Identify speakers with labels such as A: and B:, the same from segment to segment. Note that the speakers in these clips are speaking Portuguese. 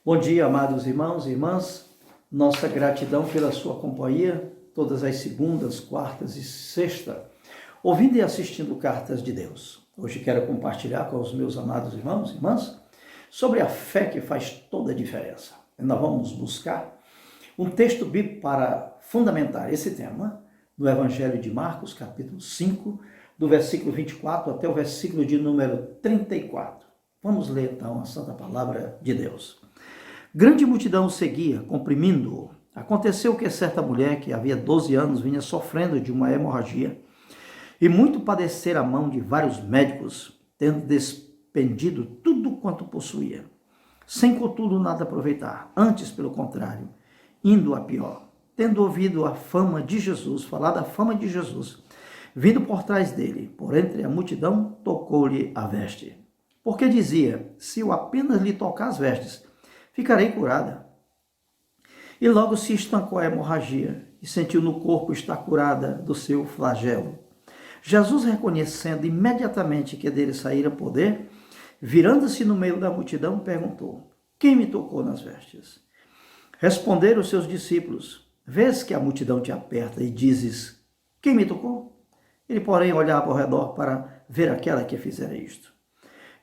A: Bom dia, amados irmãos e irmãs. Nossa gratidão pela sua companhia, todas as segundas, quartas e sexta, ouvindo e assistindo Cartas de Deus. Hoje quero compartilhar com os meus amados irmãos e irmãs sobre a fé que faz toda a diferença. Nós vamos buscar um texto bíblico para fundamentar esse tema no Evangelho de Marcos, capítulo 5, do versículo 24 até o versículo de número 34. Vamos ler então a Santa Palavra de Deus. Grande multidão o seguia, comprimindo-o. Aconteceu que certa mulher, que havia 12 anos, vinha sofrendo de uma hemorragia, e muito padecera a mão de vários médicos, tendo despendido tudo quanto possuía, sem contudo nada aproveitar, antes pelo contrário, indo a pior. Tendo ouvido a fama de Jesus, falar da fama de Jesus, vindo por trás dele, por entre a multidão, tocou-lhe a veste. Porque dizia, se eu apenas lhe tocar as vestes, ficarei curada. E logo se estancou a hemorragia e sentiu no corpo estar curada do seu flagelo. Jesus, reconhecendo imediatamente que dele saíra poder, virando-se no meio da multidão, perguntou, quem me tocou nas vestes? Responderam os seus discípulos, vês que a multidão te aperta e dizes, quem me tocou? Ele, porém, olhava ao redor para ver aquela que fizera isto.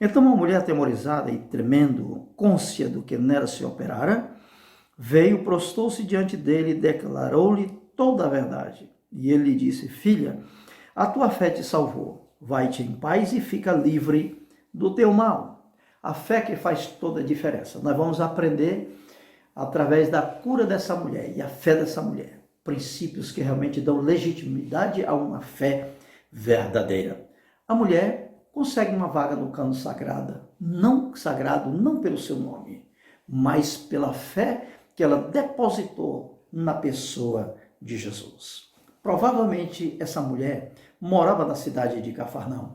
A: Então uma mulher atemorizada e tremendo, cônscia do que nela se operara, veio, prostou-se diante dele e declarou-lhe toda a verdade. E ele lhe disse, filha, a tua fé te salvou, vai-te em paz e fica livre do teu mal. A fé que faz toda a diferença. Nós vamos aprender através da cura dessa mulher e a fé dessa mulher. Princípios que realmente dão legitimidade a uma fé verdadeira. A mulher consegue uma vaga no cano sagrado, não pelo seu nome, mas pela fé que ela depositou na pessoa de Jesus. Provavelmente essa mulher morava na cidade de Cafarnaum.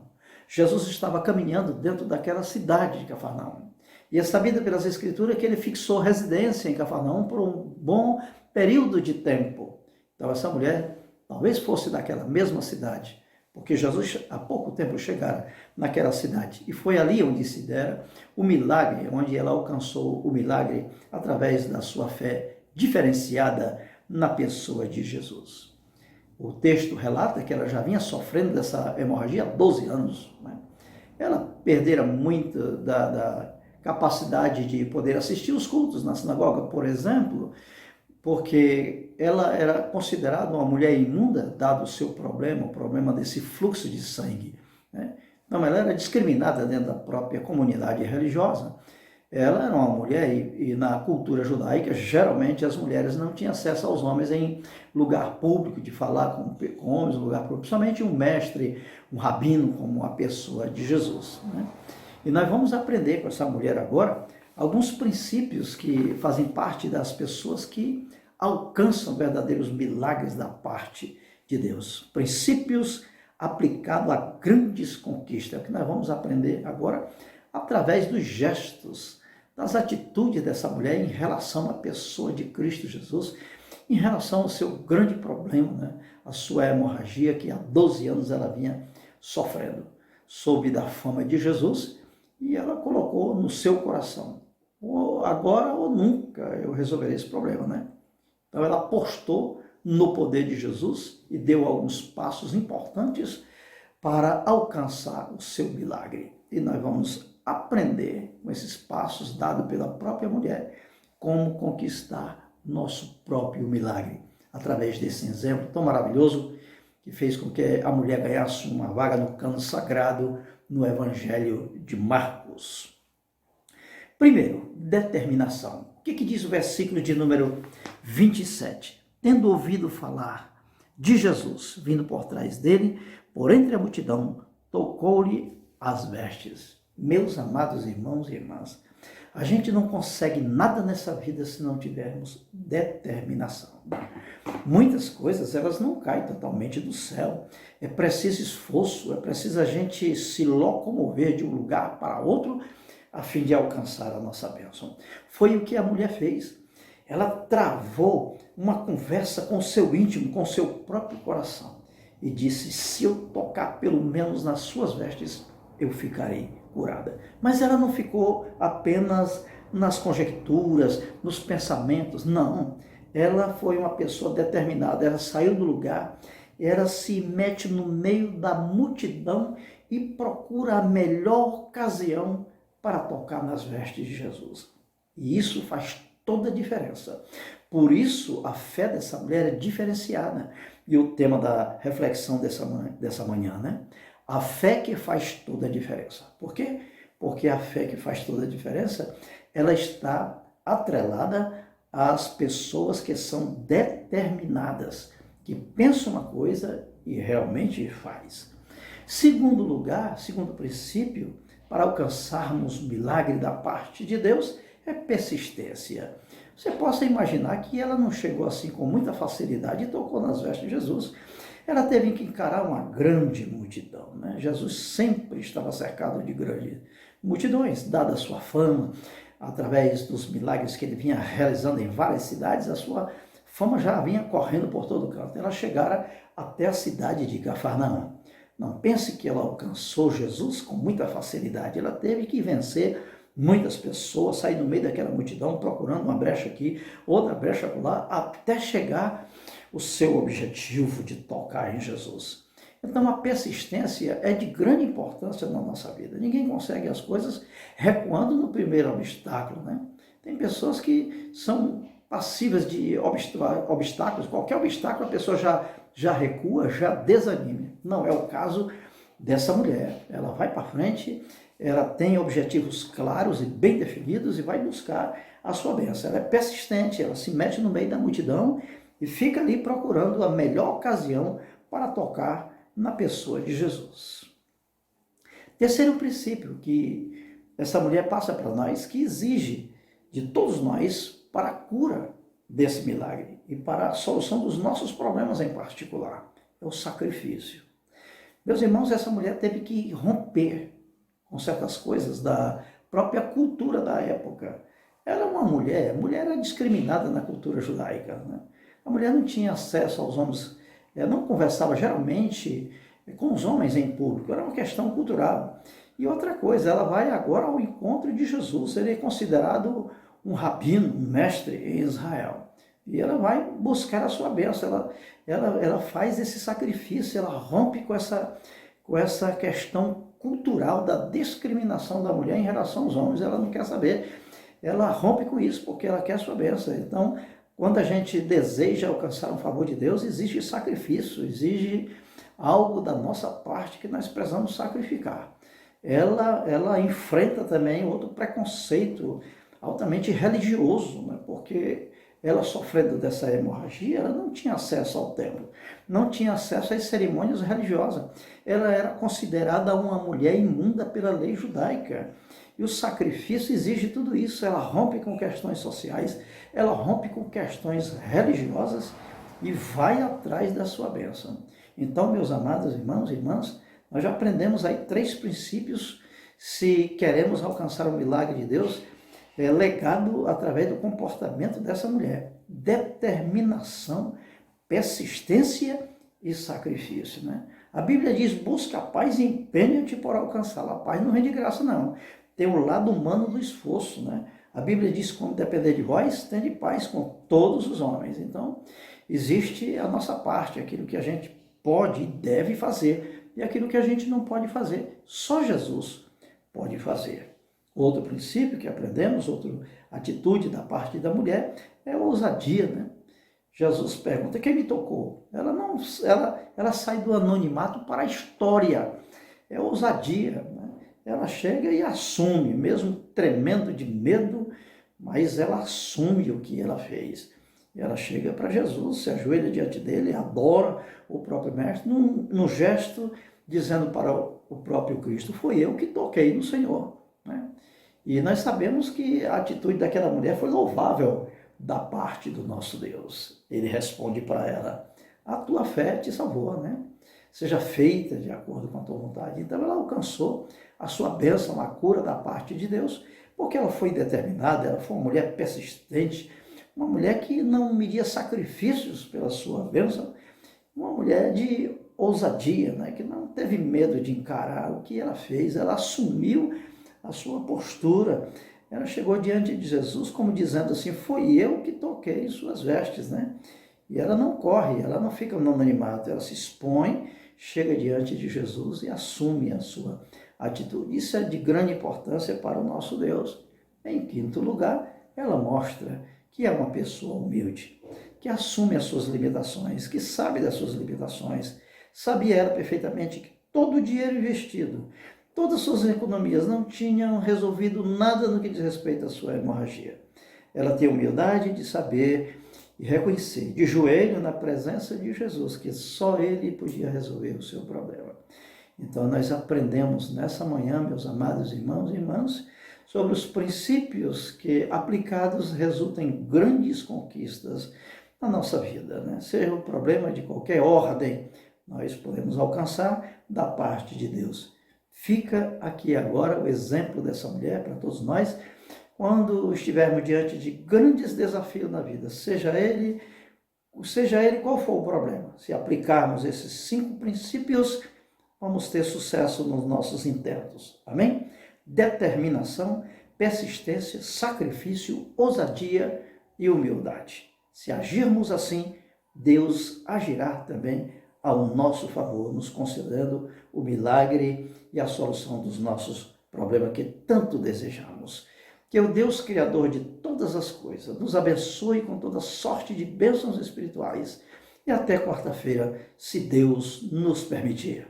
A: Jesus estava caminhando dentro daquela cidade de Cafarnaum. E é sabido pelas Escrituras que ele fixou residência em Cafarnaum por um bom período de tempo. Então essa mulher talvez fosse daquela mesma cidade, porque Jesus há pouco tempo chegara naquela cidade. E foi ali onde se dera o milagre, onde ela alcançou o milagre através da sua fé diferenciada na pessoa de Jesus. O texto relata que ela já vinha sofrendo dessa hemorragia há 12 anos. Né? Ela perdera muito da capacidade de poder assistir os cultos na sinagoga, por exemplo, porque ela era considerada uma mulher imunda, dado o seu problema, o problema desse fluxo de sangue. Né? Então, ela era discriminada dentro da própria comunidade religiosa. Ela era uma mulher, e na cultura judaica, geralmente as mulheres não tinham acesso aos homens em lugar público, de falar com homens, em lugar público, somente um mestre, um rabino, como a pessoa de Jesus. Né? E nós vamos aprender com essa mulher agora alguns princípios que fazem parte das pessoas que alcançam verdadeiros milagres da parte de Deus. Princípios aplicados a grandes conquistas, que nós vamos aprender agora através dos gestos, das atitudes dessa mulher em relação à pessoa de Cristo Jesus, em relação ao seu grande problema, né? A sua hemorragia, que há 12 anos ela vinha sofrendo. Soube da fama de Jesus e ela colocou no seu coração, agora ou nunca eu resolverei esse problema, né? Então ela apostou no poder de Jesus e deu alguns passos importantes para alcançar o seu milagre. E nós vamos aprender com esses passos dados pela própria mulher como conquistar nosso próprio milagre. Através desse exemplo tão maravilhoso que fez com que a mulher ganhasse uma vaga no cano sagrado no Evangelho de Marcos. Primeiro, determinação. O que diz o versículo de número 27? Tendo ouvido falar de Jesus, vindo por trás dele, por entre a multidão, tocou-lhe as vestes. Meus amados irmãos e irmãs, a gente não consegue nada nessa vida se não tivermos determinação. Muitas coisas, elas não caem totalmente do céu. É preciso esforço, é preciso a gente se locomover de um lugar para outro, a fim de alcançar a nossa bênção. Foi o que a mulher fez. Ela travou uma conversa com o seu íntimo, com o seu próprio coração, e disse, se eu tocar pelo menos nas suas vestes, eu ficarei curada. Mas ela não ficou apenas nas conjecturas, nos pensamentos. Não, ela foi uma pessoa determinada, ela saiu do lugar, ela se mete no meio da multidão e procura a melhor ocasião para tocar nas vestes de Jesus. E isso faz toda a diferença. Por isso, a fé dessa mulher é diferenciada. E o tema da reflexão dessa manhã, né? A fé que faz toda a diferença. Por quê? Porque a fé que faz toda a diferença, ela está atrelada às pessoas que são determinadas, que pensam uma coisa e realmente faz. Segundo lugar, segundo princípio, para alcançarmos o milagre da parte de Deus, é persistência. Você possa imaginar que ela não chegou assim com muita facilidade e tocou nas vestes de Jesus. Ela teve que encarar uma grande multidão, né? Jesus sempre estava cercado de grandes multidões, dada a sua fama, através dos milagres que ele vinha realizando em várias cidades, a sua fama já vinha correndo por todo canto. Ela chegara até a cidade de Cafarnaum. Não pense que ela alcançou Jesus com muita facilidade. Ela teve que vencer muitas pessoas, sair no meio daquela multidão, procurando uma brecha aqui, outra brecha lá, até chegar o seu objetivo de tocar em Jesus. Então a persistência é de grande importância na nossa vida. Ninguém consegue as coisas recuando no primeiro obstáculo, né? Tem pessoas que são passíveis de obstáculos, qualquer obstáculo a pessoa já recua, já desanima. Não é o caso dessa mulher. Ela vai para frente, ela tem objetivos claros e bem definidos e vai buscar a sua bênção. Ela é persistente, ela se mete no meio da multidão e fica ali procurando a melhor ocasião para tocar na pessoa de Jesus. Terceiro princípio que essa mulher passa para nós, que exige de todos nós para a cura desse milagre e para a solução dos nossos problemas em particular, é o sacrifício. Meus irmãos, essa mulher teve que romper com certas coisas da própria cultura da época. Ela é uma mulher, a mulher era discriminada na cultura judaica, né? A mulher não tinha acesso aos homens, não conversava geralmente com os homens em público, era uma questão cultural. E outra coisa, ela vai agora ao encontro de Jesus, ele é considerado um rabino, um mestre em Israel. E ela vai buscar a sua bênção, ela faz esse sacrifício, ela rompe com essa questão cultural da discriminação da mulher em relação aos homens. Ela não quer saber, ela rompe com isso porque ela quer a sua bênção. Então, quando a gente deseja alcançar um favor de Deus, exige sacrifício, exige algo da nossa parte que nós precisamos sacrificar. Ela enfrenta também outro preconceito altamente religioso, né? Porque ela, sofrendo dessa hemorragia, ela não tinha acesso ao templo, não tinha acesso às cerimônias religiosas. Ela era considerada uma mulher imunda pela lei judaica. E o sacrifício exige tudo isso. Ela rompe com questões sociais, ela rompe com questões religiosas e vai atrás da sua bênção. Então, meus amados irmãos e irmãs, nós já aprendemos aí 3 princípios se queremos alcançar o milagre de Deus, legado através do comportamento dessa mulher. Determinação, persistência e sacrifício, né? A Bíblia diz, busca a paz e empenha-te por alcançá-la. A paz não vem de graça, não. Tem o lado humano do esforço, né? A Bíblia diz, quando depender de vós, tende paz com todos os homens. Então, existe a nossa parte, aquilo que a gente pode e deve fazer, e aquilo que a gente não pode fazer. Só Jesus pode fazer. Outro princípio que aprendemos, outra atitude da parte da mulher, é a ousadia, né? Jesus pergunta, quem me tocou? Ela sai do anonimato para a história. É ousadia, né? Ela chega e assume, mesmo tremendo de medo, mas ela assume o que ela fez. Ela chega para Jesus, se ajoelha diante dele, adora o próprio mestre, num gesto dizendo para o próprio Cristo, foi eu que toquei no Senhor, né? E nós sabemos que a atitude daquela mulher foi louvável da parte do nosso Deus. Ele responde para ela, a tua fé te salvou, né? Seja feita de acordo com a tua vontade. Então ela alcançou a sua bênção, a cura da parte de Deus, porque ela foi determinada, ela foi uma mulher persistente, uma mulher que não media sacrifícios pela sua bênção, uma mulher de ousadia, né? Que não teve medo de encarar o que ela fez, ela assumiu a sua postura, ela chegou diante de Jesus como dizendo assim, foi eu que toquei suas vestes, né? E ela não corre, ela não fica no anonimato, ela se expõe, chega diante de Jesus e assume a sua atitude. Isso é de grande importância para o nosso Deus. Em quinto lugar, ela mostra que é uma pessoa humilde, que assume as suas limitações, que sabe das suas limitações. Sabia ela perfeitamente que todo o dinheiro investido, todas as suas economias não tinham resolvido nada no que diz respeito à sua hemorragia. Ela tem humildade de saber e reconhecer, de joelho na presença de Jesus, que só Ele podia resolver o seu problema. Então nós aprendemos nessa manhã, meus amados irmãos e irmãs, sobre os princípios que aplicados resultam em grandes conquistas na nossa vida, né? Seja o problema de qualquer ordem, nós podemos alcançar da parte de Deus. Fica aqui agora o exemplo dessa mulher para todos nós, quando estivermos diante de grandes desafios na vida, seja ele qual for o problema. Se aplicarmos esses 5 princípios, vamos ter sucesso nos nossos intentos. Amém? Determinação, persistência, sacrifício, ousadia e humildade. Se agirmos assim, Deus agirá também ao nosso favor, nos concedendo o milagre e a solução dos nossos problemas que tanto desejamos. Que o Deus Criador de todas as coisas nos abençoe com toda sorte de bênçãos espirituais. E até quarta-feira, se Deus nos permitir.